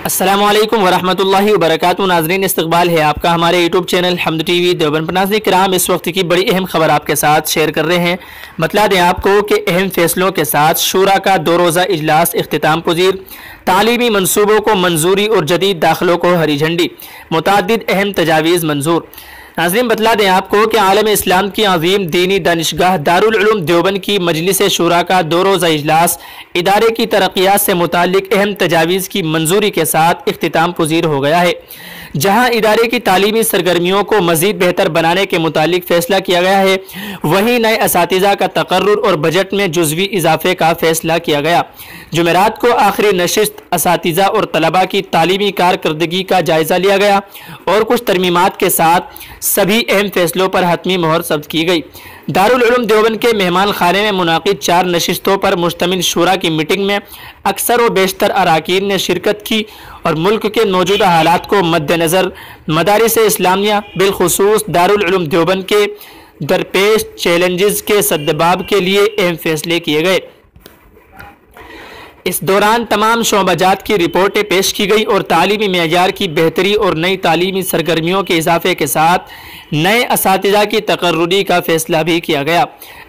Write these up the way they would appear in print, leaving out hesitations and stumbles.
السلام علیکم ورحمۃ اللہ وبرکاتہ۔ ناظرین، استقبال ہے آپ کا ہمارے یوٹیوب چینل حمد ٹی وی دیوبند پر۔ ناظرین کرام، اس وقت کی بڑی اہم خبر آپ کے ساتھ شیئر کر رہے ہیں۔ بتلا دیں آپ کو کہ اہم فیصلوں کے ساتھ شورا کا 2 روزہ اجلاس اختتام پذیر، تعلیمی منصوبوں کو منظوری اور جدید داخلوں کو ہری جھنڈی، متعدد اہم تجاویز منظور۔ ناظرین بتلا دیں آپ کو کہ عالم اسلام کی عظیم دینی دانشگاہ دارالعلوم دیوبند کی مجلس شورا کا 2 روزہ اجلاس ادارے کی ترقیات سے متعلق اہم تجاویز کی منظوری کے ساتھ اختتام پذیر ہو گیا ہے، جہاں ادارے کی تعلیمی سرگرمیوں کو مزید بہتر بنانے کے متعلق فیصلہ کیا گیا ہے، وہیں نئے اساتذہ کا تقرر اور بجٹ میں جزوی اضافے کا فیصلہ کیا گیا۔ جمعرات کو آخری نشست اساتذہ اور طلباء کی تعلیمی کارکردگی کا جائزہ لیا گیا اور کچھ ترمیمات کے ساتھ سبھی اہم فیصلوں پر حتمی مہر ثبت کی گئی۔ دارالعلوم دیوبند کے مہمان خانے میں منعقد 4 نشستوں پر مشتمل شورا کی میٹنگ میں اکثر و بیشتر اراکین نے شرکت کی اور ملک کے موجودہ حالات کو مد نظر مدارس اسلامیہ بالخصوص دارالعلوم دیوبند کے درپیش چیلنجز کے سدباب کے لیے اہم فیصلے کیے گئے۔ اس دوران تمام شعبہ جات کی رپورٹیں پیش کی گئی اور تعلیمی معیار کی بہتری اور نئی تعلیمی سرگرمیوں کے اضافے کے ساتھ نئے اساتذہ کی تقرری کا فیصلہ بھی کیا گیا۔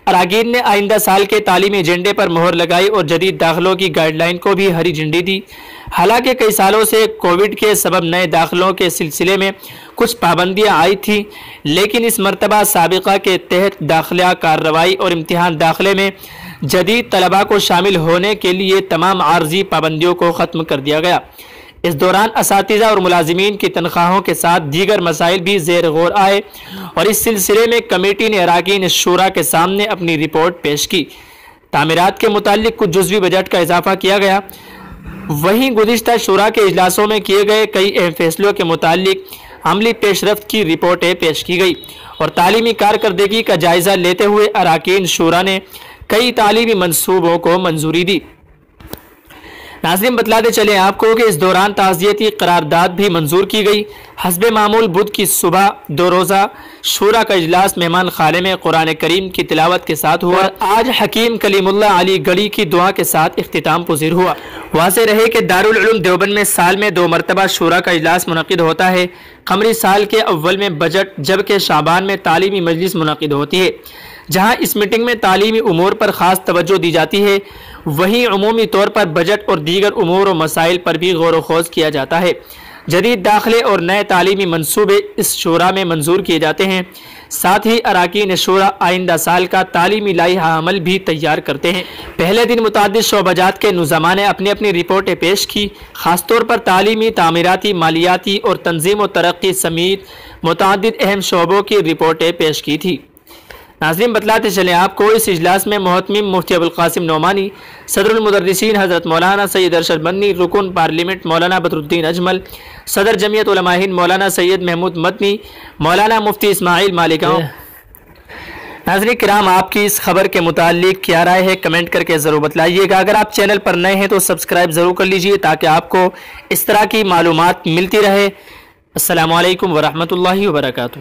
اراکین نے آئندہ سال کے تعلیمی ایجنڈے پر مہر لگائی اور جدید داخلوں کی گائیڈ لائن کو بھی ہری جھنڈی دی۔ حالانکہ کئی سالوں سے کووڈ کے سبب نئے داخلوں کے سلسلے میں کچھ پابندیاں آئی تھیں، لیکن اس مرتبہ سابقہ کے تحت داخلہ کارروائی اور امتحان داخلے میں جدید طلباء کو شامل ہونے کے لیے تمام عارضی پابندیوں کو ختم کر دیا گیا۔ اس دوران اساتذہ اور ملازمین کی تنخواہوں کے ساتھ دیگر مسائل بھی زیر غور آئے اور اس سلسلے میں کمیٹی نے اراکین شورا کے سامنے اپنی رپورٹ پیش کی۔ تعمیرات کے متعلق کچھ جزوی بجٹ کا اضافہ کیا گیا۔ وہیں گزشتہ شورا کے اجلاسوں میں کیے گئے کئی اہم فیصلوں کے متعلق عملی پیش رفت کی رپورٹیں پیش کی گئی اور تعلیمی کارکردگی کا جائزہ لیتے ہوئے اراکین شورا نے کئی تعلیمی منصوبوں کو منظوری دی۔ ناظرین بتلاتے چلیں آپ کو کہ اس دوران تعزیتی قرارداد بھی منظور کی گئی۔ حسب معمول بدھ کی صبح 2 روزہ شورا کا اجلاس مہمان خانے میں قرآن کریم کی تلاوت کے ساتھ ہوا۔ آج حکیم کلیم اللہ علی گڑھی کی دعا کے ساتھ اختتام پذیر ہوا۔ واضح رہے کہ دارالعلوم دیوبند میں سال میں 2 مرتبہ شورا کا اجلاس منعقد ہوتا ہے۔ قمری سال کے اول میں بجٹ، جبکہ شعبان میں تعلیمی مجلس منعقد ہوتی ہے، جہاں اس میٹنگ میں تعلیمی امور پر خاص توجہ دی جاتی ہے، وہیں عمومی طور پر بجٹ اور دیگر امور و مسائل پر بھی غور و خوض کیا جاتا ہے۔ جدید داخلے اور نئے تعلیمی منصوبے اس شورا میں منظور کیے جاتے ہیں، ساتھ ہی اراکین شورا آئندہ سال کا تعلیمی لائحہ عمل بھی تیار کرتے ہیں۔ پہلے دن متعدد شعبہ جات کے نظماء نے اپنی اپنی رپورٹیں پیش کی، خاص طور پر تعلیمی، تعمیراتی، مالیاتی اور تنظیم و ترقی سمیت متعدد اہم شعبوں کی رپورٹیں پیش کی تھی۔ ناظرین بتلاتے چلیں آپ کو اس اجلاس میں محتمم مفتی ابوالقاسم نعمانی، صدر المدرسین حضرت مولانا سید ارشد مدنی، رکن پارلیمنٹ مولانا بدر الدین اجمل، صدر جمعیت علماء ہند مولانا سید محمود مدنی، مولانا مفتی اسماعیل مالکاؤں۔ ناظرین کرام، آپ کی اس خبر کے متعلق کیا رائے ہے کمنٹ کر کے ضرور بتلائیے گا۔ اگر آپ چینل پر نئے ہیں تو سبسکرائب ضرور کر لیجئے تاکہ آپ کو اس طرح کی معلومات ملتی رہے۔ السلام علیکم ورحمۃ اللہ وبرکاتہ۔